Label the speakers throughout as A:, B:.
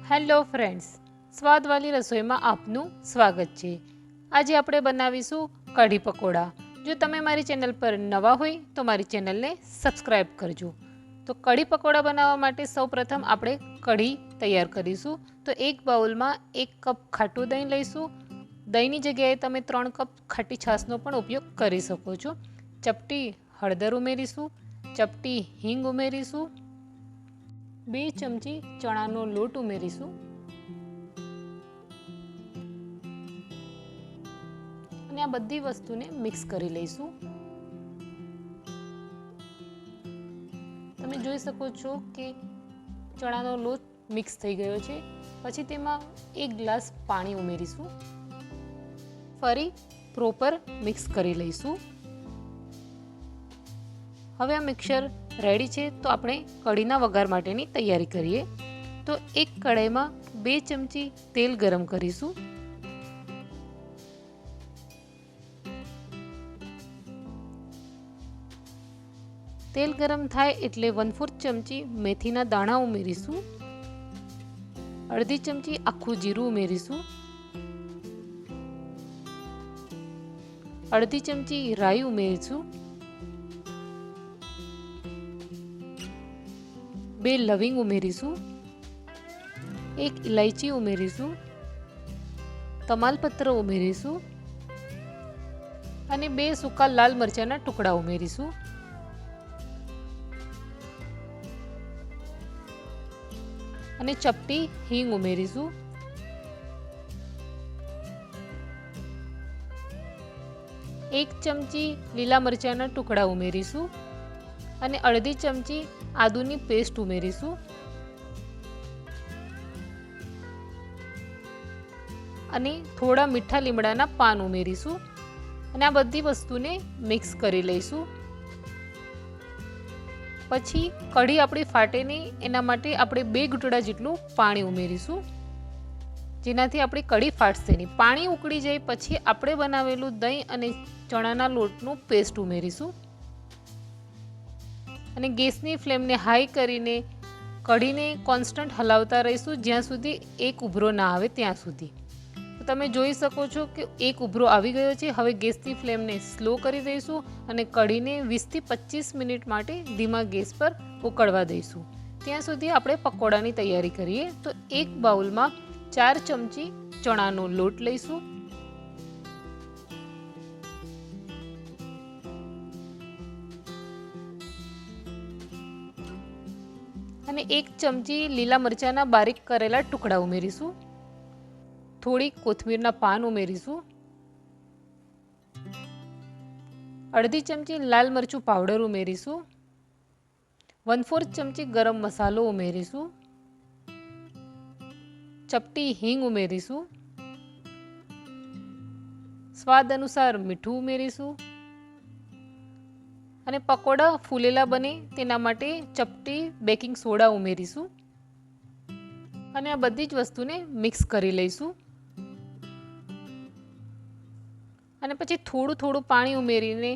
A: Hello friends, સ્વાદવાળી રસોઈમાં આપનું સ્વાગત છે। આજે આપણે બનાવીશું કઢી પકોડા। જો તમે મારી ચેનલ પર નવા હોય તો મારી ચેનલને સબસ્ક્રાઈબ કરજો। તો કઢી પકોડા બનાવવા માટે સૌપ્રથમ આપણે કઢી તૈયાર કરીશું। તો એક બાઉલમાં 1 કપ ખાટું દહીં લઈશું। દહીંની જગ્યાએ તમે 3 કપ ખાટી છાશનો પણ ઉપયોગ કરી શકો છો। ચપટી હળદર ઉમેરીશું, ચપટી હિંગ ઉમેરીશું, 2 ચમચી ચણાનો લોટ ઉમેરીશું અને આ બધી વસ્તુને મિક્સ કરી લઈશું। તમે જોઈ શકો છો કે ચણાનો લોટ મિક્સ થઈ ગયો છે। પછી તેમાં 1 ગ્લાસ પાણી ઉમેરીશું, ફરી પ્રોપર મિક્સ કરી લઈશું। હવે આ મિક્સર રેડી છે તો આપણે કઢીના વઘાર માટેની તૈયારી કરીએ। તો એક કઢાઈમાં 2 ચમચી તેલ ગરમ કરીશું। તેલ ગરમ થાય એટલે 1/4 ચમચી મેથીના દાણા ઉમેરીશું, અડધી ચમચી આખું જીરું ઉમેરીશું, અડધી ચમચી રાઈ ઉમેરીશું, 2 લવિંગ ઉમેરીશું, 1 ઇલાયચી ઉમેરીશું, તમાલપત્ર ઉમેરીશું અને 2 સૂકા લાલ મરચાંના ટુકડા ઉમેરીશું। અને ચપટી હિંગ ઉમેરીશું। એક ચમચી લીલા મરચાંના ટુકડા ઉમેરીશું અને અડધી ચમચી આદુની પેસ્ટ ઉમેરીશું અને થોડા મીઠા લીમડાના પાન ઉમેરીશું અને આ બધી વસ્તુને મિક્સ કરી લઈશું। પછી કઢી આપણી ફાટે નહીં એના માટે આપણે 2 ઘૂંટડા જેટલું પાણી ઉમેરીશું, જેનાથી આપણી કઢી ફાટશે નહીં। પાણી ઉકળી જાય પછી આપણે બનાવેલું દહીં અને ચણાના લોટનું પેસ્ટ ઉમેરીશું અને ગેસની ફ્લેમને હાઈ કરીને કઢીને કોન્સ્ટન્ટ હલાવતા રહીશું જ્યાં સુધી એક ઉભરો ના આવે ત્યાં સુધી। તો તમે જોઈ શકો છો કે એક ઉભરો આવી ગયો છે। હવે ગેસની ફ્લેમને સ્લો કરી દઈશું અને કઢીને 20 થી 25 મિનિટ માટે ધીમા ગેસ પર ઉકળવા દઈશું। ત્યાં સુધી આપણે પકોડાની તૈયારી કરીએ। તો એક બાઉલમાં 4 ચમચી ચણાનો લોટ લઈશું, અને 1 ચમચી લીલા મરચાંના બારીક કરેલા ટુકડા ઉમેરીશું, થોડી કોથમીરના પાન ઉમેરીશું, અડધી ચમચી લાલ મરચું પાવડર ઉમેરીશું, 1/4 ચમચી ગરમ મસાલો ઉમેરીશું, ચપટી હિંગ ઉમેરીશું, સ્વાદ અનુસાર મીઠું ઉમેરીશું અને પકોડા ફૂલેલા બને તેના માટે ચપટી બેકિંગ સોડા ઉમેરીશું અને આ બધી જ વસ્તુને મિક્સ કરી લઈશું અને પછી થોડું પાણી ઉમેરીને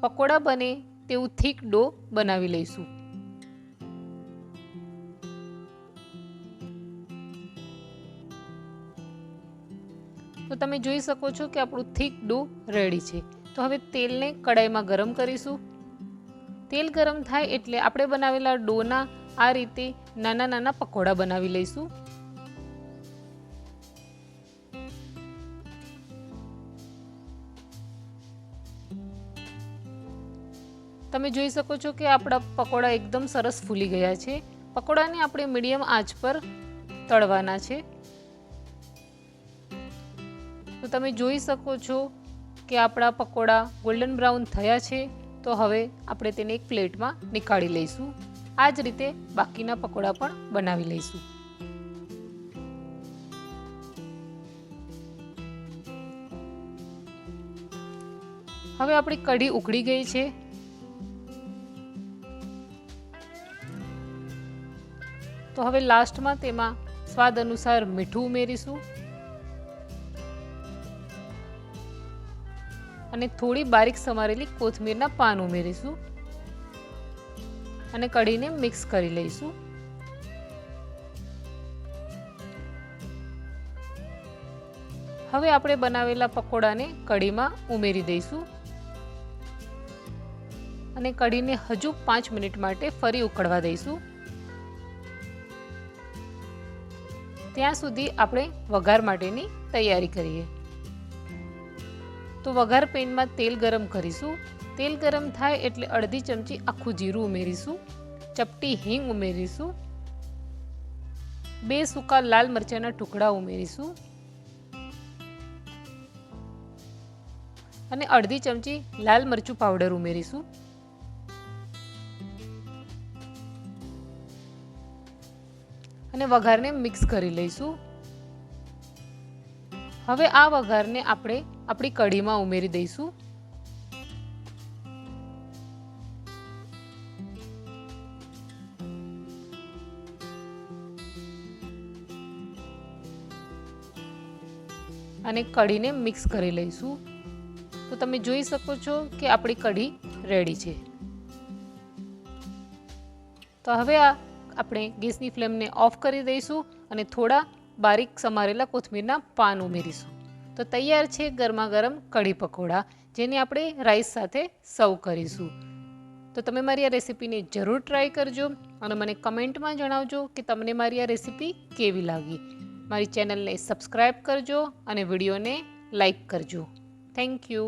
A: પકોડા બને તેવું થીક ડો બનાવી લઈશું। તો તમે જોઈ શકો છો કે આપણું થીક ડો રેડી છે। તો હવે તેલને કડાઈમાં ગરમ કરીશું। તેલ ગરમ થાય એટલે આપણે બનાવેલા ડોના આ રીતે નાના નાના પકોડા બનાવી લઈશું। તમે જોઈ શકો છો કે આપણા પકોડા એકદમ સરસ ફૂલી ગયા છે। પકોડાને આપણે મીડિયમ આંચ પર તળવાના છે। તો તમે જોઈ શકો છો કે આપણા પકોડા ગોલ્ડન બ્રાઉન થયા છે। તો હવે આપણે તેને એક પ્લેટમાં નીકાળી લઈશું। આ જ રીતે બાકીના પકોડા પણ બનાવી લઈશું। હવે આપણી કઢી ઉકળી ગઈ છે। તો હવે લાસ્ટમાં તેમાં સ્વાદ અનુસાર મીઠું ઉમેરીશું અને થોડી બારીક સમારેલી કોથમીરના પાન ઉમેરીશું અને કઢીને મિક્સ કરી લઈશું। હવે આપણે બનાવેલા પકોડાને કઢીમાં ઉમેરી દઈશું અને કઢીને હજુ 5 મિનિટ માટે ફરી ઉકળવા દઈશું. ત્યાં સુધી આપણે વઘાર માટેની તૈયારી કરીએ. તો વઘાર પેનમાં તેલ ગરમ કરીશું. તેલ ગરમ થાય એટલે અડધી ચમચી આખું જીરું ઉમેરીશું, ચપટી હિંગ ઉમેરીશું, 2 સૂકા લાલ મરચાંના ટુકડા ઉમેરીશું અને અડધી ચમચી લાલ મરચું પાવડર ઉમેરીશું. અને વઘારને મિક્સ કરી લઈશું. હવે આ વઘારને આપણે આપણી કઢીમાં ઉમેરી દઈશું. અને કઢીને મિક્સ કરી લઈશું. તો તમે જોઈ શકો છો કે આપણી કઢી રેડી છે. તો હવે આપણે ગેસની ફ્લેમને ઓફ કરી દઈશું અને થોડા બારીક સમારેલા કોથમીરના પાન ઉમેરીશું. તો તૈયાર છે ગરમા ગરમ કઢી પકોડા, જેને આપણે રાઈસ સાથે સર્વ કરીશું. તો તમે મારી આ રેસીપીને જરૂર ટ્રાય કરજો અને મને કમેન્ટમાં જણાવજો કે તમને મારી આ રેસીપી કેવી લાગી. મારી ચેનલને સબસ્ક્રાઈબ કરજો અને વિડીયોને લાઈક કરજો. Thank you.